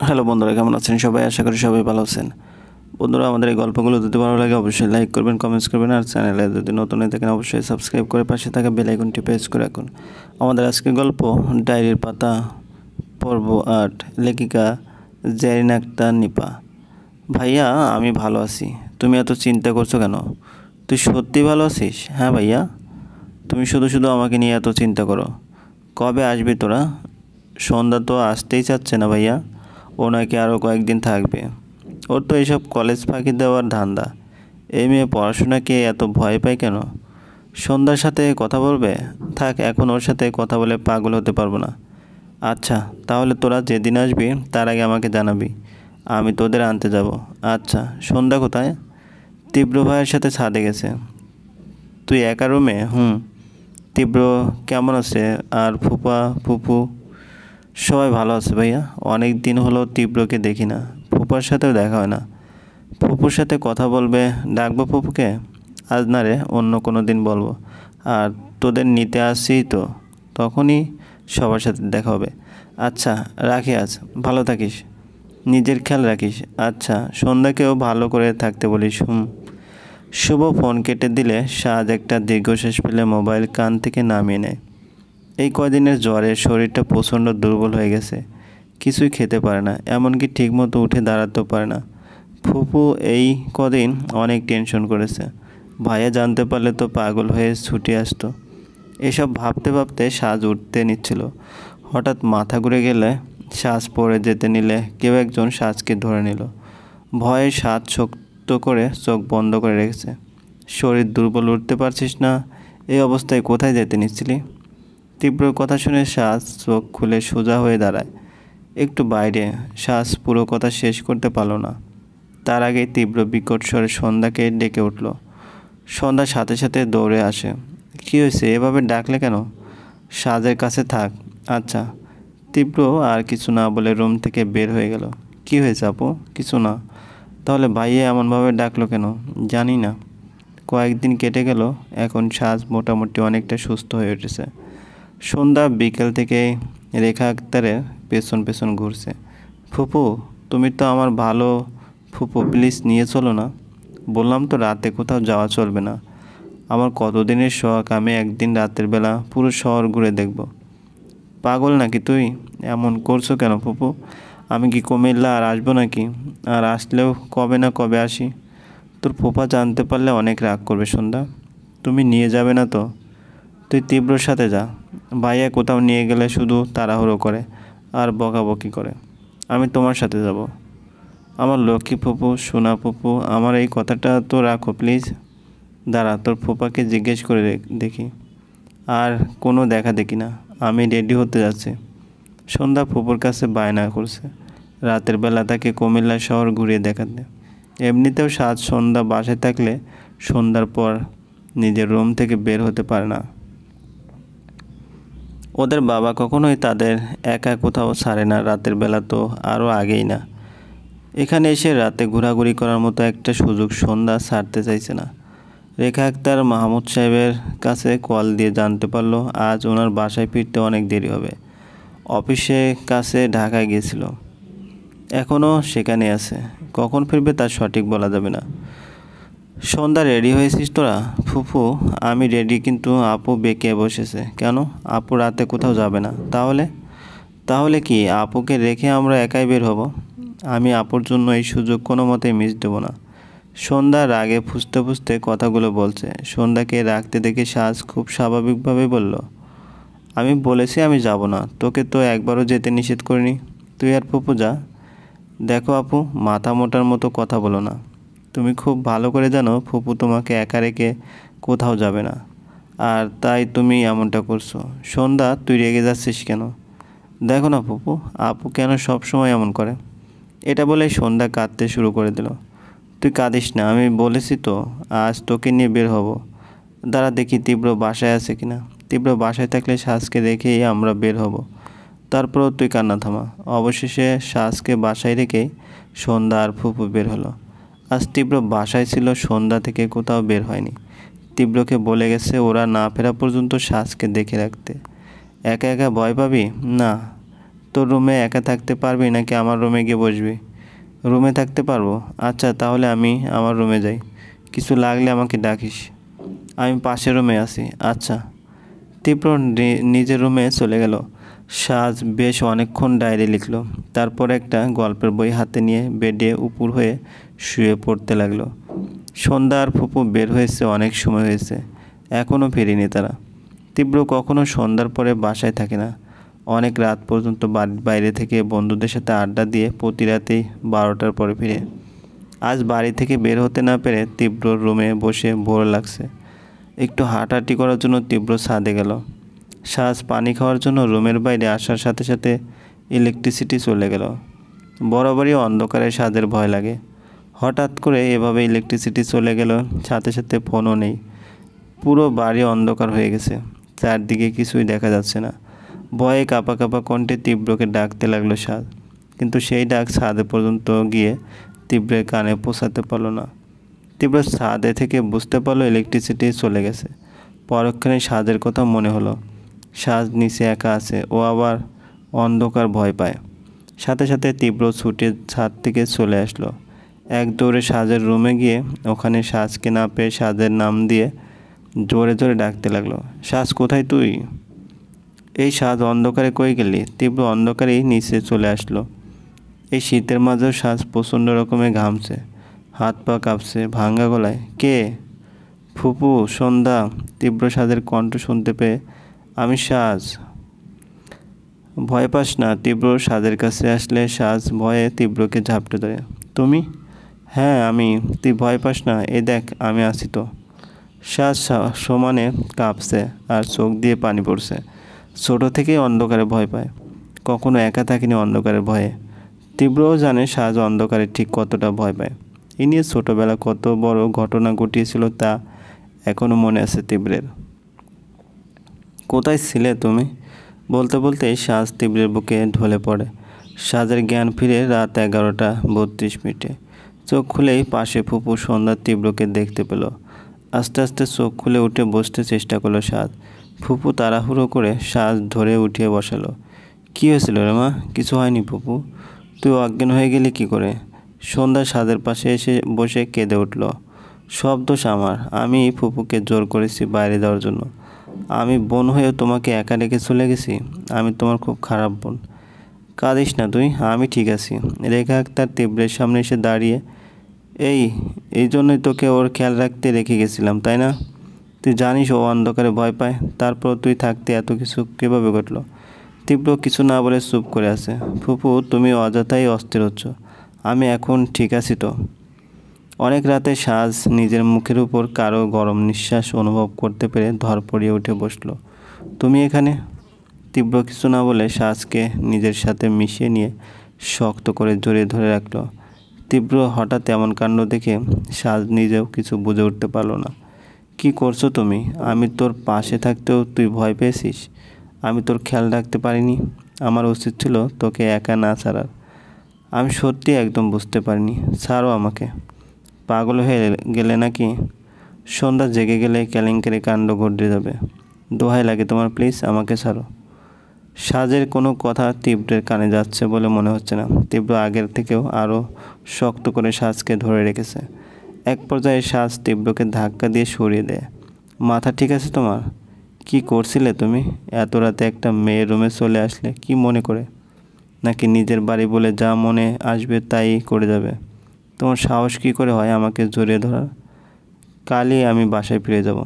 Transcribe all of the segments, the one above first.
Hello বন্ধুরা, কেমন আছেন সবাই? আশা করি সবাই ভালো আছেন। বন্ধুরা, আমাদের এই গল্পগুলো যদি ভালো লাগে অবশ্যই লাইক করবেন, কমেন্টস করবেন, আর চ্যানেলে যদি নতুন হয়ে থাকেন অবশ্যই সাবস্ক্রাইব করে পাশে থাকা বেল আইকনটি প্রেস করে রাখুন। আমাদের আজকের গল্প ডায়েরির পাতা, পর্ব ৮। লেখিকা জেরিন আক্তার নিপা। ভাইয়া, আমি ভালো আছি। তুমি এত চিন্তা করছো কেন? তুই সত্যি ভালো আছিস? হ্যাঁ ভাইয়া। তুমি শুধু শুধু আমাকে নিয়ে এত চিন্তা করো। কবে আসবি তোরা? সন্ধ্যা তো আসতেই চাচ্ছে না ভাইয়া। ও নাকি আরও কয়েকদিন থাকবে। ওর তো এইসব কলেজ ফাঁকি দেওয়ার ধান্দা। এই মেয়ে পড়াশোনাকে এত ভয় পায় কেন? সন্ধ্যার সাথে কথা বলবে? থাক, এখন ওর সাথে কথা বলে পাগল হতে পারবো না। আচ্ছা, তাহলে তোরা যেদিন আসবি তার আগে আমাকে জানাবি, আমি তোদের আনতে যাব। আচ্ছা, সন্ধ্যা কোথায়? তীব্র ভাইয়ের সাথে ছাদে গেছে। তুই একা রুমে? হুম। তীব্র কেমন আছে? আর ফুপা ফুপু? সবাই ভালো আছে ভাইয়া। অনেক দিন হলো তীব্রকে দেখি না। ফুপার সাথেও দেখা হয় না। ফুপুর সাথে কথা বলবে? ডাকবো ফুপুকে? আজ না রে, অন্য কোনো দিন বলবো। আর তোদের নিতে আসছি তো, তখনই সবার সাথে দেখা হবে। আচ্ছা, রাখি আজ। ভালো থাকিস, নিজের খেয়াল রাখিস। আচ্ছা, সন্ধ্যাকেও ভালো করে থাকতে বলিস। শুভ ফোন কেটে দিলে সাজ একটা দীর্ঘশ্বাস ফেলে মোবাইল কান থেকে নামিয়ে নেয়। এই কয়দিনের জ্বরে শরীরটা প্রচণ্ড দুর্বল হয়ে গেছে। কিছুই খেতে পারে না, এমনকি ঠিকমতো উঠে দাঁড়াতেও পারে না। ফুপু এই কদিন অনেক টেনশন করেছে। ভাইয়া জানতে পারলে তো পাগল হয়ে ছুটে আসতো। এসব ভাবতে ভাবতে সাজ উঠতে নিচ্ছিল। হঠাৎ মাথা ঘুরে গেলে, শ্বাস পড়ে যেতে নিলে কেউ একজন সাজকে ধরে নিল। ভয়ে সাজ শক্ত করে চোখ বন্ধ করে রেখেছে। শরীর দুর্বল, উঠতে পারছিস না? এই অবস্থায় কোথায় যেতে নিচ্ছিলি? তীব্র কথা শুনে শ্বাস চোখ খুলে সোজা হয়ে দাঁড়ায়। একটু বাইরে। শ্বাস পুরো কথা শেষ করতে পারল না। তার আগেই তীব্র বিকট স্বরে সন্ধ্যাকে ডেকে উঠল। সন্ধ্যা সাথে সাথে দৌড়ে আসে। কী হয়েছে? এভাবে ডাকলে কেন? সাজের কাছে থাক। আচ্ছা। তীব্র আর কিছু না বলে রুম থেকে বের হয়ে গেল। কী হয়েছে আপু? কিছু না। তাহলে ভাইয়া এমনভাবে ডাকলো কেন? জানি না। কয়েকদিন কেটে গেল, এখন সাজ মোটামুটি অনেকটা সুস্থ হয়ে উঠেছে। সন্ধ্যা বিকেল থেকে রেখা আক্তারের পেছন পেছন ঘুরছে। ফুপু, তুমি তো আমার ভালো। ফুপু প্লিজ নিয়ে চলো না। বললাম তো রাতে কোথাও যাওয়া চলবে না। আমার কতদিনের শখ, আমি একদিন রাতের বেলা পুরো শহর ঘুরে দেখব। পাগল নাকি তুই? এমন করছো কেন ফুপু? আমি কি কুমিল্লা আর আসবো নাকি? আর আসলেও কবে না কবে আসি। তোর ফুপা জানতে পারলে অনেক রাগ করবে সন্ধ্যা। তুমি নিয়ে যাবে না তো? তুই তীব্রর সাথে যা। ভাইয়া কোথাও নিয়ে গেলে শুধু তাড়াহুড়ো করে আর বকাবকি করে। আমি তোমার সাথে যাব। আমার লক্ষ্মী ফুপু, সোনা ফুপু, আমার এই কথাটা তো রাখো প্লিজ। দাঁড়া, তোর ফুপাকে জিজ্ঞেস করে দেখি। আর কোনো দেখা দেখি না। আমি রেডি হতে যাচ্ছি। সন্ধ্যা ফুপুর কাছে বায়না করছে রাতের বেলা তাকে কুমিল্লা শহর ঘুরিয়ে দেখাতে। এমনিতেও সাজ সন্ধ্যা বাসায় থাকলে সন্ধ্যার পর নিজের রুম থেকে বের হতে পারে না। ওদের বাবা কখনোই তাদের একা কোথাও ছাড়ে না, রাতের বেলা তো আরও আগেই না। এখানে এসে রাতে ঘোরাঘুরি করার মতো একটা সুযোগ সন্ধ্যা ছাড়তে চাইছে না। রেখা আক্তার মাহমুদ সাহেবের কাছে কল দিয়ে জানতে পারলো আজ ওনার বাসায় ফিরতে অনেক দেরি হবে। অফিসে কাছে ঢাকায় গিয়েছিল, এখনও সেখানে আছে। কখন ফিরবে তার সঠিক বলা যাবে না। সন্ধ্যা, রেডি হয়েছিস তোরা? ফুফু, আমি রেডি, কিন্তু আপু বেঁকে বসেছে কেন? আপু রাতে কোথাও যাবে না? তাহলে? তাহলে কি আপুকে রেখে আমরা একাই বের হব? আমি আপুর জন্য এই সুযোগ কোনো মতেই মিস দেবো না। সন্ধ্যা রাগে ফুঁসতে ফুঁসতে কথাগুলো বলছে। সন্ধ্যাকে রাখতে দেখে সাজ খুব স্বাভাবিকভাবে বলল, আমি বলেছি আমি যাব না। তোকে তো একবারও যেতে নিষেধ করিনি। তুই আর ফুপু যা। দেখো আপু, মাথা মোটার মতো কথা বলো না। তুমি খুব ভালো করে জানো ফুপু তোমাকে একা রেখে কোথাও যাবে না, আর তাই তুমি এমনটা করছো। সন্ধ্যা, তুই রেগে যাচ্ছিস কেন? দেখো না ফুপু, আপু কেন সব সময় এমন করে। এটা বলে সন্ধ্যা কাঁদতে শুরু করে দিল। তুই কাঁদিস না, আমি বলেছি তো আজ তোকে নিয়ে বের হব। দাঁড়া দেখি তীব্র বাসায় আছে কিনা। তীব্র বাসায় থাকলে সাজকে রেখেই আমরা বের হব। তারপরও তুই কান্না থামা। অবশেষে সাজকে বাসায় রেখেই সন্ধ্যা আর ফুপু বের হলো। আজ তীব্র বাসায় ছিল, সন্ধ্যা থেকে কোথাও বের হয়নি। তীব্রকে বলে গেছে ওরা না ফেরা পর্যন্ত সাজকে দেখে রাখতে। একা একা ভয় পাবি না? তোর রুমে একা থাকতে পারবি নাকি আমার রুমে গিয়ে বসবি? রুমে থাকতে পারবো। আচ্ছা তাহলে আমি আমার রুমে যাই, কিছু লাগলে আমাকে ডাকিস। আমি পাশের রুমে আছি। আচ্ছা। তীব্র নিজের রুমে চলে গেল। সাজ বেশ অনেকক্ষণ ডায়েরি লিখল, তারপর একটা গল্পের বই হাতে নিয়ে বেডে উপুর হয়ে শুয়ে পড়তে লাগলো। সন্ধ্যা আর ফুপু বের হয়েছে, অনেক সময় হয়েছে, এখনও ফেরেনি তারা। তীব্র কখনো সন্ধ্যার পরে বাসায় থাকে না, অনেক রাত পর্যন্ত বাড়ির বাইরে থেকে বন্ধুদের সাথে আড্ডা দিয়ে প্রতি রাতেই 12টার পরে ফিরে। আজ বাড়ি থেকে বের হতে না পেরে তীব্রর রুমে বসে বোর লাগছে। একটু হাঁটাহাঁটি করার জন্য তীব্র ছাদে গেল। সাজ পানি খাওয়ার জন্য রুমের বাইরে আসার সাথে সাথে ইলেকট্রিসিটি চলে গেল। বরাবরই অন্ধকারে সাজের ভয় লাগে। হঠাৎ করে এভাবে ইলেকট্রিসিটি চলে গেল, সাথে সাথে ফোনও নেই। পুরো বাড়ি অন্ধকার হয়ে গেছে, চারদিকে কিছুই দেখা যাচ্ছে না। ভয়ে কাঁপা কাঁপা কণ্ঠে তীব্রকে ডাকতে লাগলো সাজ, কিন্তু সেই ডাক ছাদে পর্যন্ত গিয়ে তীব্রের কানে পৌঁছাতে পারল না। তীব্র ছাদে থেকে বুঝতে পারলো ইলেকট্রিসিটি চলে গেছে। পরক্ষণে সাজের কথা মনে হলো, সাজ নিচে একা আছে, ও আবার অন্ধকার ভয় পায়। সাথে সাথে তীব্র ছুটে ছাদ থেকে চলে আসলো। এক দৌড়ে সাজের রুমে গিয়ে ওখানে সাজকে না পেয়ে সাজের নাম দিয়ে জোরে জোরে ডাকতে লাগলো, সাজ কোথায় তুই? এই সাজ, অন্ধকারে কই গেলি? তীব্র অন্ধকারেই নিচে চলে আসলো। এই শীতের মাঝেও সাজ প্রচণ্ড রকমের ঘামছে, হাত পা কাঁপছে, ভাঙা গলায়, কে? ফুপু, সন্ধ্যা। তীব্র সাজের কণ্ঠ শুনতে পেয়ে, আমি সাজ। ভয় পাস না। তীব্র সাজের কাছে আসলে সাজ ভয়ে তীব্রকে ঝাপটে ধরে। তুমি? হ্যাঁ আমি। তুই ভয় পাস না, এই দেখ আমি আছি তো। সাজ সমানে কাঁপছে আর চোখ দিয়ে পানি পড়ছে। ছোটো থেকেই অন্ধকারে ভয় পায়, কখনো একা থাকেনি অন্ধকারের ভয়ে। তীব্রও জানে সাজ অন্ধকারে ঠিক কতটা ভয় পায়। এ নিয়ে ছোটোবেলা কত বড় ঘটনা ঘটিয়েছিল তা এখনও মনে আছে তীব্রের। কোথায় ছিলে তুমি? বলতে বলতে সাজ তীব্রের বুকে ঢলে পড়ে। সাজের জ্ঞান ফিরে রাত 11:32। চোখ খুলেই পাশে ফুপু সন্ধ্যা তীব্রকে দেখতে পেল। আস্তে আস্তে চোখ খুলে উঠে বসতে চেষ্টা করলো সাজ। ফুপু তাড়াহুড়ো করে সাজ ধরে উঠিয়ে বসালো। কী হয়েছিল রে মা? কিছু হয়নি ফুপু। তুই অজ্ঞান হয়ে গেলি কী করে? সন্ধ্যা সাজের পাশে এসে বসে কেঁদে উঠল। সব দোষ আমার, আমি ফুপুকে জোর করেছি বাইরে যাওয়ার জন্য। আমি বোন হয়েও তোমাকে একা রেখে চলে গেছি। আমি তোমার খুব খারাপ বোন। কাঁদিস না তুই, আমি ঠিক আছি। রেখা আক্তার তীব্রের সামনে এসে দাঁড়িয়ে, এই জন্যই তোকে ওর খেয়াল রাখতে রেখে গেছিলাম, তাই না? তুই জানিস ও অন্ধকারে ভয় পায়, তারপর তুই থাকতে এত কিছু কীভাবে ঘটলো? তীব্র কিছু না বলে চুপ করে আছে। ফুপু, তুমি অযথাই অস্থির হচ্ছ, আমি এখন ঠিক আছি তো। অনেক রাতে সাজ নিজের মুখের উপর কারো গরম নিঃশ্বাস অনুভব করতে পেরে ধরপড়িয়ে উঠে বসলো। তুমি এখানে? তীব্র কিছু না বলে সাজকে নিজের সাথে মিশিয়ে নিয়ে শক্ত করে জড়িয়ে ধরে রাখলো। তীব্র হঠাৎ এমন কাণ্ড দেখে সাজ নিজেও কিছু বুঝে উঠতে পারলো না। কি করছো তুমি? আমি তোর পাশে থাকতেও তুই ভয় পেয়েছিস? আমি তোর খেয়াল রাখতে পারিনি? আমার উচিত ছিল তোকে একা না ছাড়ার। আমি সত্যি একদম বুঝতে পারিনি, ছাড়ো আমাকে। পাগল হয়ে গেলে নাকি? সন্ধ্যা জেগে গেলে কেলেঙ্কারি কাণ্ড ঘটে যাবে। দোহাই লাগে তোমার, প্লিজ আমাকে ছাড়ো। সাজের কোনো কথা তীব্রের কানে যাচ্ছে বলে মনে হচ্ছে না। তীব্র আগের থেকেও আরও শক্ত করে সাজকে ধরে রেখেছে। এক পর্যায়ে সাজ তীব্রকে ধাক্কা দিয়ে সরিয়ে দেয়। মাথা ঠিক আছে তোমার? কি করছিলে তুমি? এত রাতে একটা মেয়ের রুমে চলে আসলে কি মনে করে? নাকি নিজের বাড়ি বলে যা মনে আসবে তাই করে যাবে? তোমার সাহস কী করে হয় আমাকে জড়িয়ে ধরার? কালই আমি বাসায় ফিরে যাব।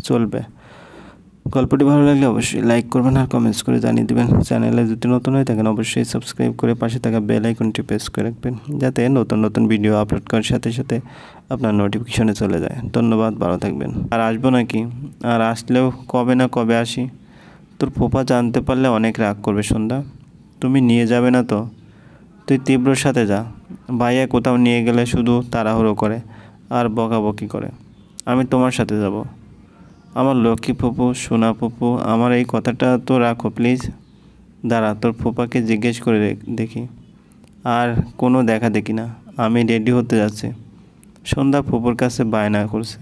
চলবে। গল্পটি ভালো লাগলে অবশ্যই লাইক করবেন আর কমেন্টস করে জানিয়ে দেবেন। চ্যানেলে যদি নতুন হয়ে থাকেন অবশ্যই সাবস্ক্রাইব করে পাশে থাকা বেল আইকনটি প্রেস করে রাখবেন, যাতে নতুন নতুন ভিডিও আপলোড করার সাথে সাথে আপনার নোটিফিকেশনে চলে যায়। ধন্যবাদ, ভালো থাকবেন। আর আসবো নাকি? আর আসলেও কবে না কবে আসি। তোর ফুপা জানতে পারলে অনেক রাগ করবে সন্ধ্যা। তুমি নিয়ে যাবে না তো? তুই তীব্রর সাথে যা। ভাইয়া কোথাও নিয়ে গেলে শুধু তাড়াহুড়ো করে আর বকাবকি করে। আমি তোমার সাথে যাব। আমার লক্ষ্মী ফুপু, সোনা ফুপু, আমার এই কথাটা তো রাখো প্লিজ। দাঁড়া, তোর ফুপাকে জিজ্ঞেস করে দেখি। আর কোনো দেখা দেখি না, আমি রেডি হতে যাচ্ছি। সন্ধ্যা ফুপুর কাছে বায়না করছে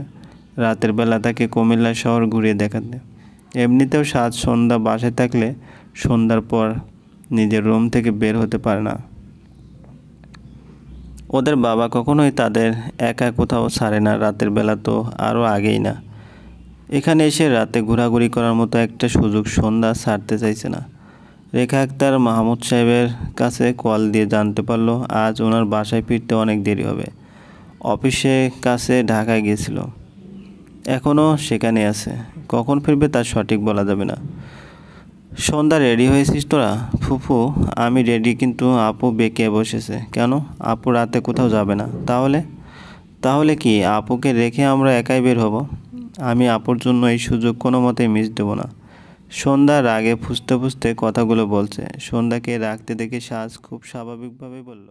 রাতের বেলা তাকে কুমিল্লা শহর ঘুরিয়ে দেখাতে। এমনিতেও সাজ সন্ধ্যা বাসায় থাকলে সন্ধ্যার পর নিজের রুম থেকে বের হতে পারে না। ওদের বাবা কখনোই তাদের একা কোথাও ছাড়ে না, রাতের বেলা তো আরও আগেই না। এখানে এসে রাতে ঘোরাঘুরি করার মতো একটা সুযোগ সন্ধ্যা ছাড়তে চাইছে না। রেখা আক্তার মাহমুদ সাহেবের কাছে কল দিয়ে জানতে পারলো আজ ওনার বাসায় ফিরতে অনেক দেরি হবে। অফিসে কাছে ঢাকায় গিয়েছিল, এখনও সেখানে আছে। কখন ফিরবে তার সঠিক বলা যাবে না। সন্ধ্যা রেডি হয়েছিস তোরা? ফুফু আমি রেডি, কিন্তু আপু বেঁকে বসেছে কেন? আপু রাতে কোথাও যাবে না? তাহলে কি আপুকে রেখে আমরা একাই বের হব? আমি আপুর জন্য এই সুযোগ কোনো মতেই মিস দেবো না। সন্ধ্যা রাগে ফুঁসতে ফুঁসতে কথাগুলো বলছে। সন্ধ্যাকে রাখতে দেখে সাজ খুব স্বাভাবিকভাবেই বলল,